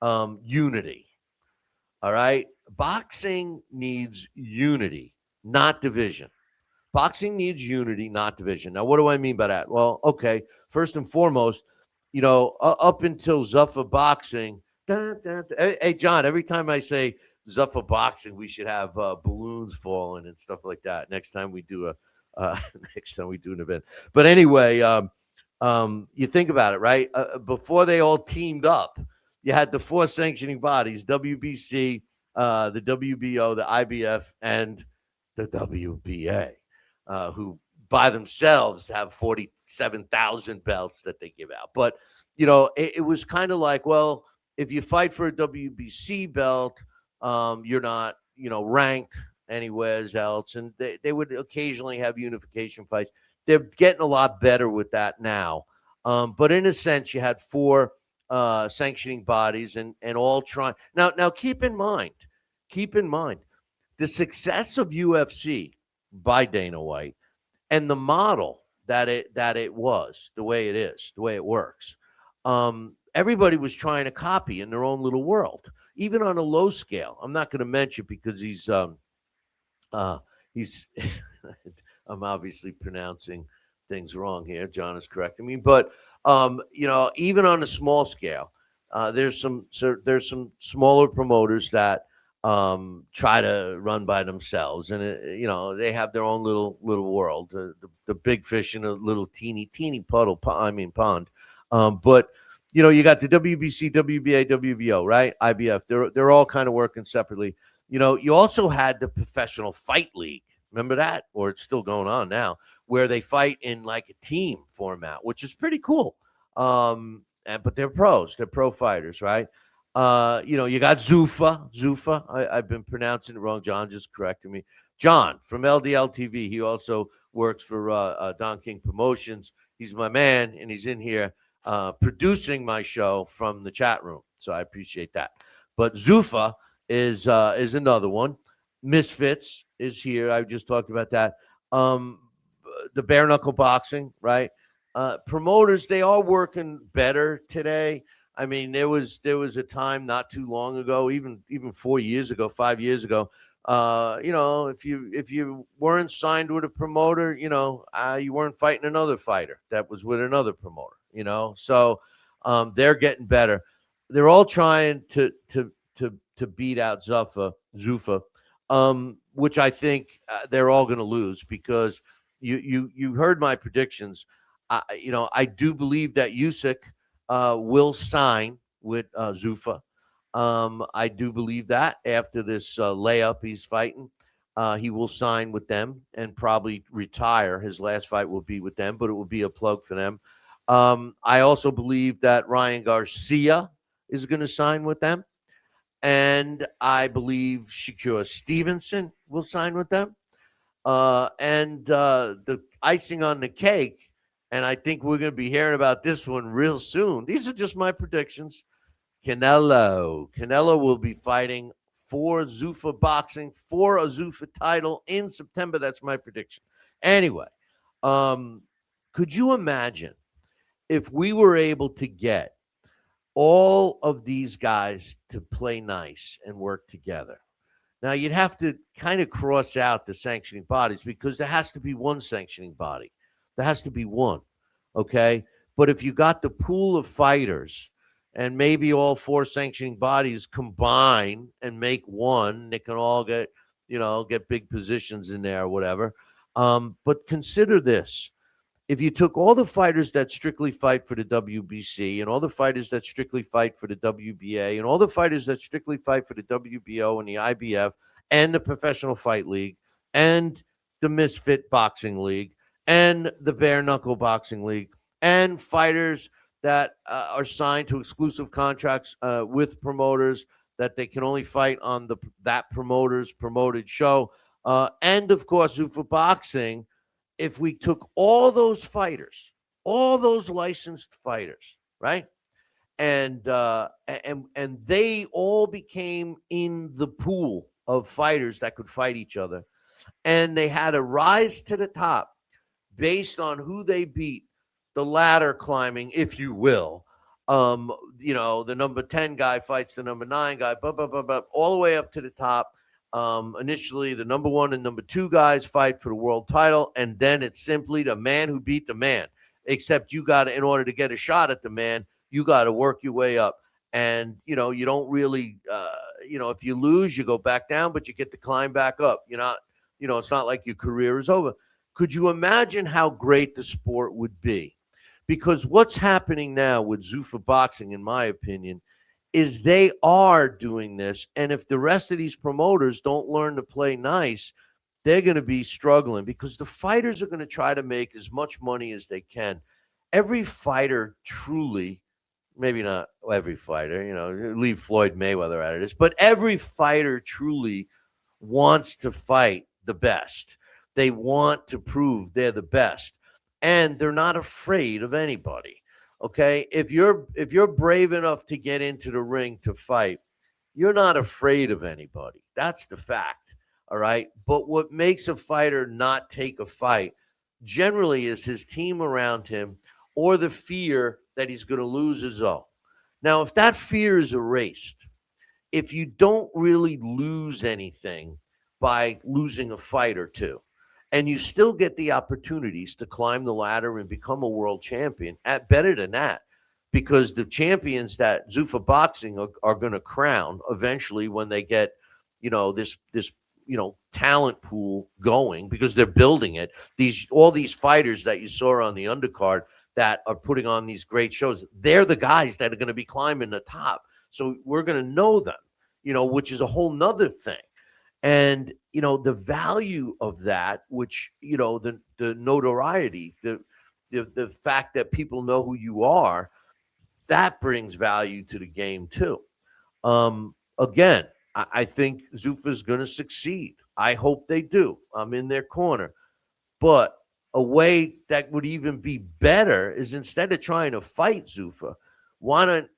unity. All right. Boxing needs unity, not division. Boxing needs unity, not division. Now, what do I mean by that? Well, okay. First and foremost, up until Zuffa Boxing, hey, John, every time I say Zuffa Boxing, we should have balloons falling and stuff like that. Next time we do next time we do an event. But anyway, you think about it, right? Before they all teamed up, you had the four sanctioning bodies: WBC, the WBO, the IBF, and the WBA, who by themselves have 47,000 belts that they give out. But it was kind of like, well, if you fight for a WBC belt, you're not ranked anywhere else, and they would occasionally have unification fights. They're getting a lot better with that now. But in a sense, you had four sanctioning bodies and all trying. Now keep in mind the success of UFC by Dana White and the model that it was, the way it is, the way it works. Everybody was trying to copy in their own little world, even on a low scale. I'm not going to mention because he's I'm obviously pronouncing things wrong here. John is correcting me, but even on a small scale, there's some smaller promoters that try to run by themselves, and they have their own little world. The big fish in a little teeny puddle. Pond. But you got the WBC, WBA, WBO, right? IBF. They're all kind of working separately. You also had the Professional Fight League. Remember that? Or it's still going on now, where they fight in like a team format, which is pretty cool. But they're pros. They're pro fighters, right? You got Zuffa. I've been pronouncing it wrong. John just corrected me. John from LDL TV. He also works for Don King Promotions. He's my man, and he's in here producing my show from the chat room. So I appreciate that. But Zuffa is another one. Misfits is here. I just talked about that. The bare knuckle boxing, right? Promoters, they are working better today. I mean, there was a time not too long ago, even 4 years ago, 5 years ago. If you weren't signed with a promoter, you weren't fighting another fighter that was with another promoter. So they're getting better. They're all trying to beat out Zuffa, which I think they're all going to lose because you heard my predictions. I do believe that Usyk will sign with Zuffa. I do believe that after this layup he's fighting, he will sign with them and probably retire. His last fight will be with them, but it will be a plug for them. I also believe that Ryan Garcia is going to sign with them. And I believe Shakur Stevenson will sign with them. And the icing on the cake, and I think we're going to be hearing about this one real soon. These are just my predictions. Canelo will be fighting for Zuffa Boxing for a Zuffa title in September. That's my prediction. Anyway, could you imagine if we were able to get all of these guys to play nice and work together? Now, you'd have to kind of cross out the sanctioning bodies because there has to be one sanctioning body. There has to be one, okay? But if you got the pool of fighters and maybe all four sanctioning bodies combine and make one, they can all get big positions in there or whatever. But consider this. If you took all the fighters that strictly fight for the WBC and all the fighters that strictly fight for the WBA and all the fighters that strictly fight for the WBO and the IBF and the Professional Fight League and the Misfit Boxing League and the Bare Knuckle Boxing League and fighters that are signed to exclusive contracts with promoters that they can only fight on that promoter's promoted show, and of course Zuffa Boxing. If we took all those fighters, all those licensed fighters, right, and they all became in the pool of fighters that could fight each other, and they had to rise to the top based on who they beat, the ladder climbing, if you will, The number 10 guy fights the number 9 guy, all the way up to the top. Initially, the number 1 and number 2 guys fight for the world title, and then it's simply the man who beat the man. Except you got to, in order to get a shot at the man, you got to work your way up. And, you don't really, if you lose, you go back down, but you get to climb back up. You're not, it's not like your career is over. Could you imagine how great the sport would be? Because what's happening now with Zuffa Boxing, in my opinion, is they are doing this. And if the rest of these promoters don't learn to play nice, they're going to be struggling, because the fighters are going to try to make as much money as they can. Every fighter truly, maybe not every fighter, leave Floyd Mayweather out of this, but every fighter truly wants to fight the best. They want to prove they're the best, and they're not afraid of anybody. Okay, if you're brave enough to get into the ring to fight, you're not afraid of anybody. That's the fact. All right. But what makes a fighter not take a fight generally is his team around him, or the fear that he's going to lose his own. Now, if that fear is erased, if you don't really lose anything by losing a fight or two, and you still get the opportunities to climb the ladder and become a world champion, at better than that, because the champions that Zuffa Boxing are going to crown eventually, when they get, this talent pool going, because they're building it. All these fighters that you saw on the undercard that are putting on these great shows, they're the guys that are going to be climbing the top. So we're going to know them, which is a whole nother thing. And, the value of that, which, the notoriety, the fact that people know who you are, that brings value to the game too. Again, I think Zuffa is going to succeed. I hope they do. I'm in their corner. But a way that would even be better is, instead of trying to fight Zuffa, why don't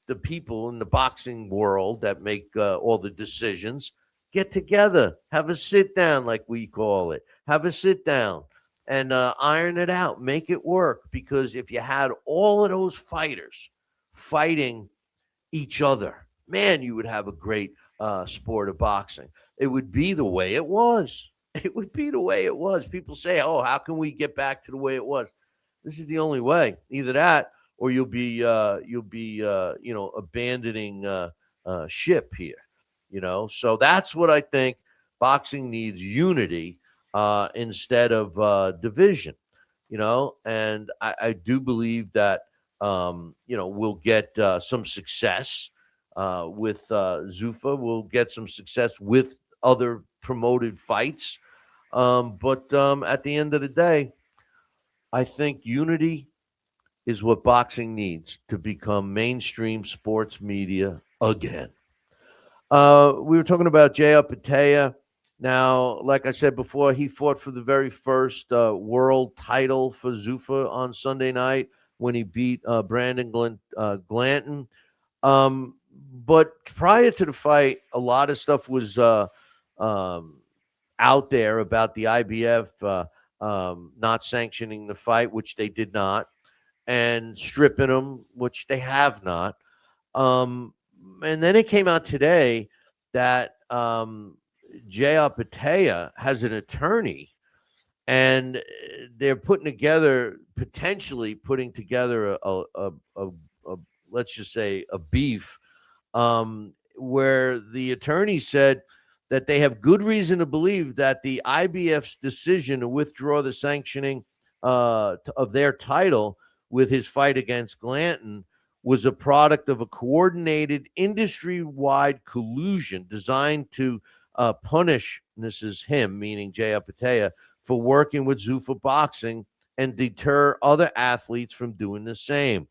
the people in the boxing world that make all the decisions get together, have a sit down, like we call it, have a sit down and iron it out, make it work. Because if you had all of those fighters fighting each other, man, you would have a great sport of boxing. It would be the way it was. It would be the way it was. People say, "Oh, how can we get back to the way it was?" This is the only way. Either that, or you'll be abandoning ship here. So that's what I think. Boxing needs unity instead of division. And I do believe that we'll get some success with Zuffa. We'll get some success with other promoted fights. But at the end of the day, I think unity is what boxing needs to become mainstream sports media again. We were talking about Jai Opetaia. Now, like I said before, he fought for the very first world title for Zuffa on Sunday night when he beat Brandon Glanton. But prior to the fight, a lot of stuff was out there about the IBF not sanctioning the fight, which they did not, and stripping him, which they have not. And then it came out today that Jai Opetaia has an attorney, and they're potentially putting together a let's just say a beef, where the attorney said that they have good reason to believe that the IBF's decision to withdraw the sanctioning of their title with his fight against Glanton was a product of a coordinated industry-wide collusion designed to punish, and this is him, meaning Jai Opetaia, for working with Zuffa Boxing and deter other athletes from doing the same.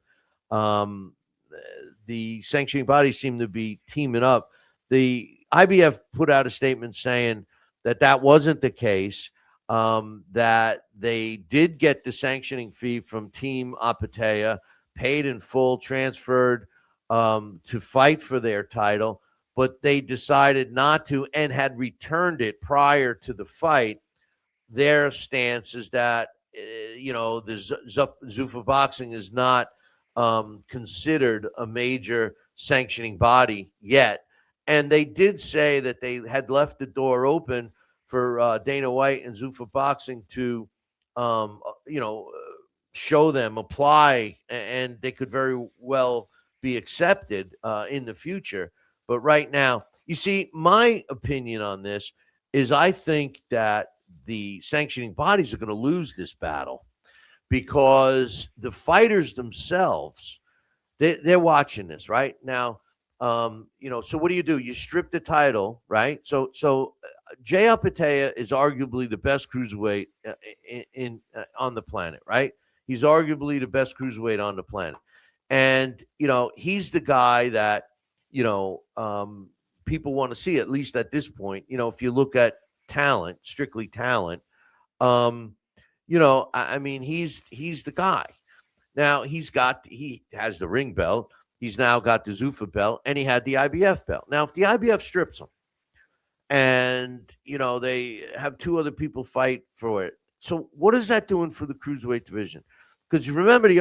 The sanctioning bodies seem to be teaming up. The IBF put out a statement saying that wasn't the case, that they did get the sanctioning fee from Team Opetaia, paid in full, transferred to fight for their title, but they decided not to and had returned it prior to the fight. Their stance is that, the Zuffa Boxing is not considered a major sanctioning body yet. And they did say that they had left the door open for Dana White and Zuffa Boxing to, you know, show them, apply, and they could very well be accepted in the future. But right now, you see, my opinion on this is I think that the sanctioning bodies are going to lose this battle because the fighters themselves, they're watching this right now. You know, so what do? You strip the title, right? So Jay Apatea is arguably the best cruiserweight on the planet, right? He's arguably the best cruiserweight on the planet, and you know he's the guy that you know people want to see, at least at this point. You know, if you look at talent, strictly talent, um, you know, I mean, he's the guy. Now he has the ring belt. He's now got the Zuffa belt, and he had the IBF belt. Now, if the IBF strips him, and you know they have two other people fight for it, so what is that doing for the cruiserweight division? Because you remember the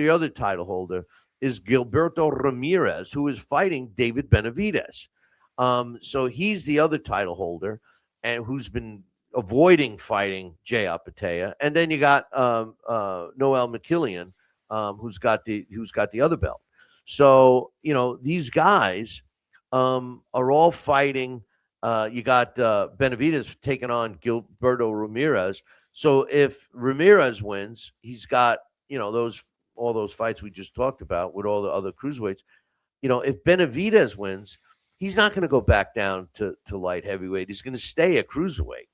other title holder is Gilberto Ramirez, who is fighting David Benavidez. So he's the other title holder, and who's been avoiding fighting Jay Apatea. And then you got Noel McKillian, who's got the other belt. So you know these guys are all fighting. You got Benavidez taking on Gilberto Ramirez. So if Ramirez wins, he's got all those fights we just talked about with all the other cruiserweights. You know, if Benavidez wins, he's not going to go back down to light heavyweight. He's going to stay a cruiserweight,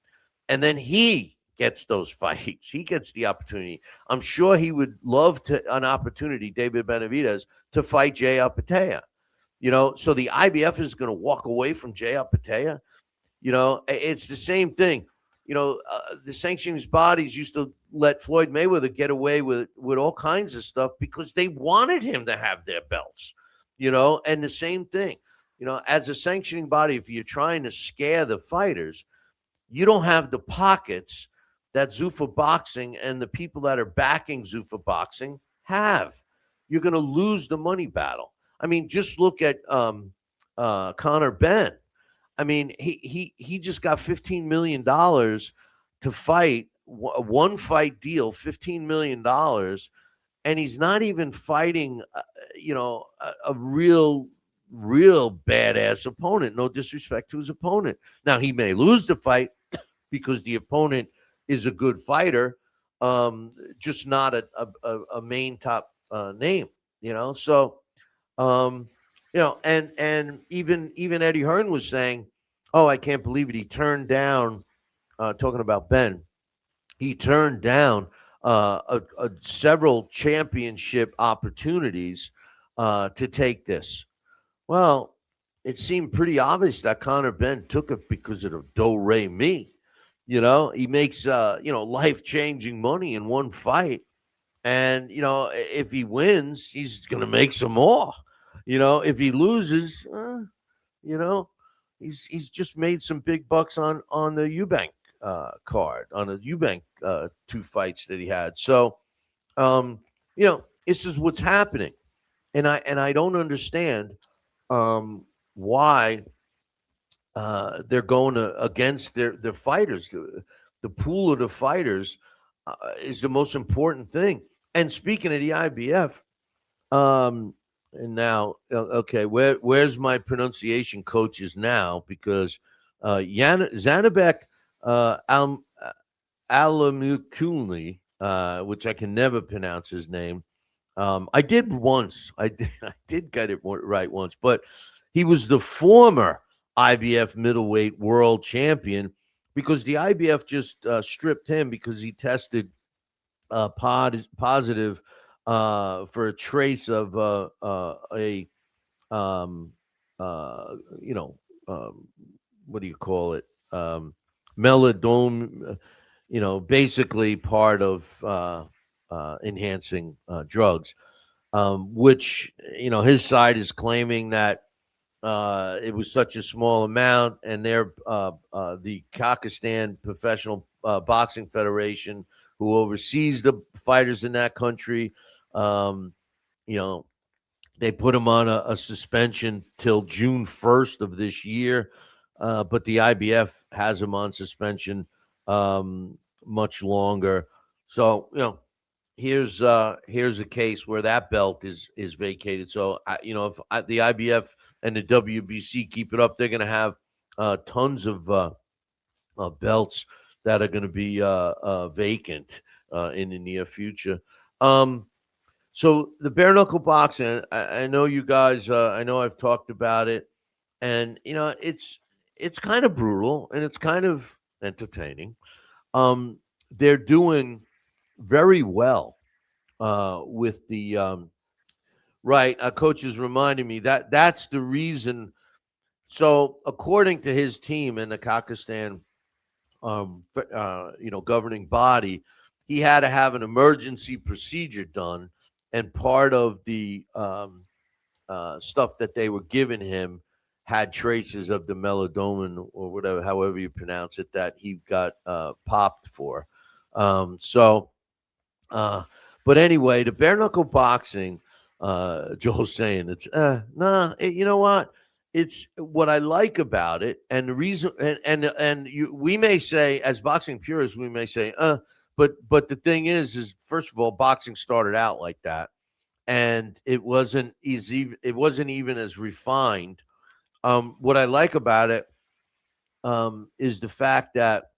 and then he gets those fights. He gets the opportunity. I'm sure he would love an opportunity, David Benavidez, to fight Jay Apatea. You know, so the IBF is going to walk away from Jay Apatea. You know, it's the same thing. You know, the sanctions bodies used to let Floyd Mayweather get away with all kinds of stuff because they wanted him to have their belts. You know, and the same thing. You know, as a sanctioning body, if you're trying to scare the fighters, you don't have the pockets that Zuffa Boxing and the people that are backing Zuffa Boxing have. You're going to lose the money battle. I mean, just look at Conor Benn. I mean, he just got $15 million to fight, a one fight deal, $15 million. And he's not even fighting, a real badass opponent. No disrespect to his opponent. Now, he may lose the fight because the opponent is a good fighter, just not a main top name, you know? So, and even Eddie Hearn was saying, "Oh, I can't believe it. He turned down." Talking about Ben, he turned down several championship opportunities to take this. Well, it seemed pretty obvious that Conor Benn took it because of the Do Re Mi. You know, he makes life changing money in one fight, and if he wins, he's going to make some more. You know, if he loses, he's just made some big bucks on the Eubank card, on the Eubank two fights that he had. So, this is what's happening, and I don't understand why they're going against their fighters. The pool of the fighters is the most important thing. And speaking of the IBF, and now, okay, where's my pronunciation coaches now? Because Zanabek Alamukuli, which I can never pronounce his name. I did once. I did get it right once, but he was the former IBF middleweight world champion because the IBF just stripped him because he tested positive for a trace of what do you call it? Meladone, basically part of enhancing drugs, which, his side is claiming that it was such a small amount, and they're the Kakistan Professional Boxing Federation, who oversees the fighters in that country, you know, they put him on a suspension till June 1st of this year, but the IBF has him on suspension much longer. So, here's a case where that belt is vacated. So, if the IBF and the WBC keep it up, they're going to have tons of belts that are going to be vacant in the near future. So the bare knuckle boxing, I know you guys. I know I've talked about it, and it's kind of brutal and it's kind of entertaining. They're doing very well with the right. A coach is reminding me that that's the reason. So according to his team in the Kakistan, governing body, he had to have an emergency procedure done, and part of the stuff that they were giving him had traces of the melodomin or whatever, however you pronounce it, that he got popped for. So, but anyway, the bare knuckle boxing, Joel's saying it's you know what? It's what I like about it, and the reason, we may say, as boxing purists, we may say, but the thing is first of all, boxing started out like that, and it wasn't easy. It wasn't even as refined. What I like about it is the fact that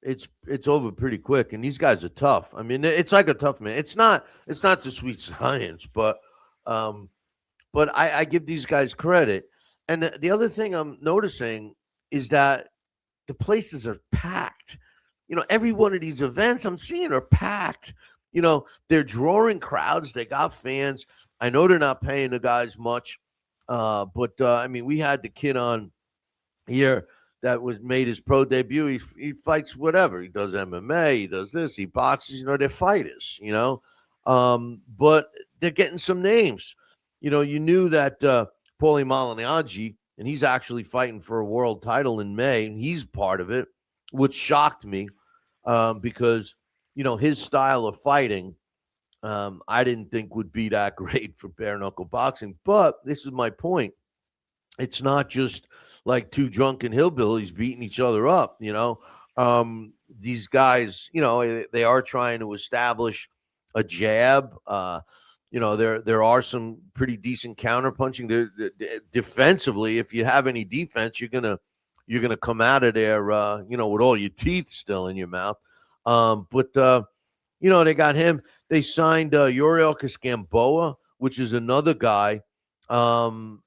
it's over pretty quick, and these guys are tough. I mean, it's like a tough man. It's not the sweet science, but I give these guys credit. And the other thing I'm noticing is that the places are packed. Every one of these events I'm seeing are packed. They're drawing crowds. They got fans. I know they're not paying the guys much, but I mean, we had the kid on here that was made his pro debut. He fights whatever. He does MMA. He does this. He boxes. They're fighters. But they're getting some names. You knew that Paulie Malignaggi, and he's actually fighting for a world title in May, and he's part of it, which shocked me because, his style of fighting, I didn't think would be that great for bare knuckle boxing. But this is my point. It's not just like two drunken hillbillies beating each other up, These guys, they are trying to establish a jab. There are some pretty decent counterpunching. Defensively, if you have any defense, you're gonna come out of there, with all your teeth still in your mouth. But they got him. They signed Yuriorkis Gamboa, which is another guy, and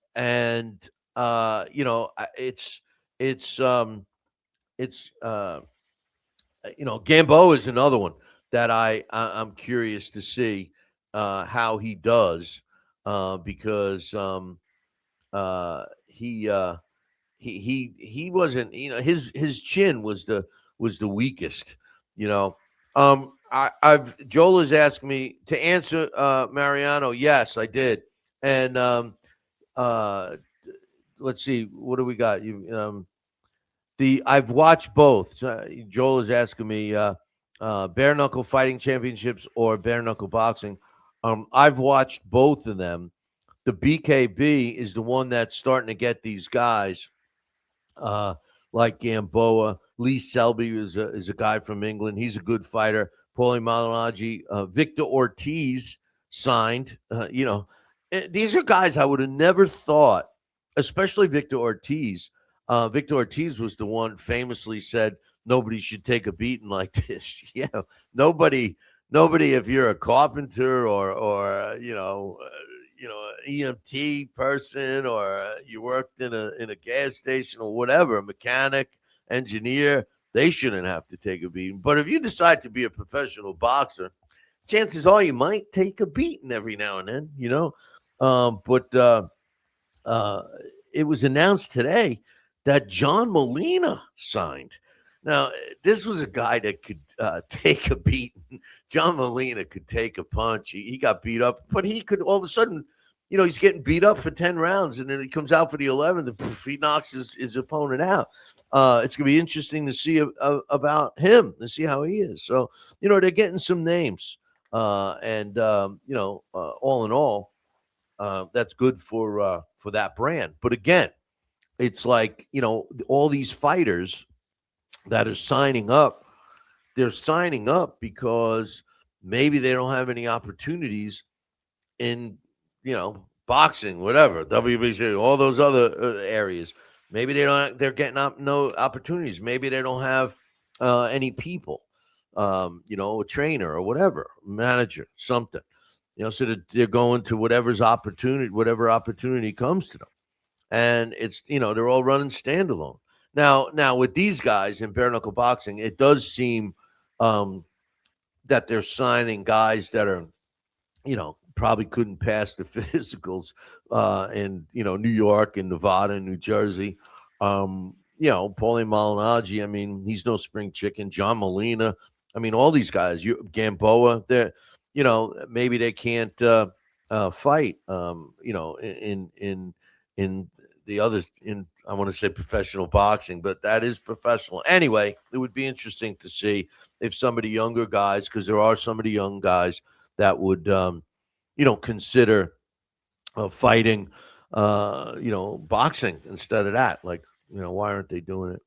Gamboa is another one that I'm curious to see how he does, because he wasn't, his chin was the weakest. Joel has asked me to answer Mariano. Yes, I did. And let's see, what do we got? I've watched both. Joel is asking me bare knuckle fighting championships or bare knuckle boxing. I've watched both of them. The BKB is the one that's starting to get these guys like Gamboa. Lee Selby is a guy from England. He's a good fighter. Paulie Malignaggi, Victor Ortiz signed. These are guys I would have never thought, especially Victor Ortiz. Victor Ortiz was the one famously said nobody should take a beating like this. Nobody. If you're a carpenter or EMT person, or you worked in a gas station or whatever, a mechanic, engineer, they shouldn't have to take a beating. But if you decide to be a professional boxer, chances are you might take a beating every now and then, But it was announced today that John Molina signed. Now, this was a guy that could take a beating. John Molina could take a punch. He got beat up, but he could all of a sudden, he's getting beat up for 10 rounds, and then he comes out for the 11th, and he knocks his opponent out. It's going to be interesting to see about him, to see how he is. So, they're getting some names. All in all, that's good for that brand. But again, it's like all these fighters that are signing up, they're signing up because maybe they don't have any opportunities in boxing, whatever, WBC, all those other areas. Maybe they're getting no opportunities. Maybe they don't have any people, a trainer or whatever, manager, something. So they're going to whatever opportunity comes to them, and it's they're all running standalone. Now with these guys in bare knuckle boxing, it does seem um, that they're signing guys that are probably couldn't pass the physicals in New York and Nevada and New Jersey. Paulie Malignaggi, I mean, he's no spring chicken. John Molina, I mean, all these guys, Gamboa, they're maybe they can't fight. In the others in I want to say professional boxing, but that is professional anyway. It would be interesting to see if some of the younger guys, because there are some of the young guys that would consider fighting boxing instead of that. Like, why aren't they doing it?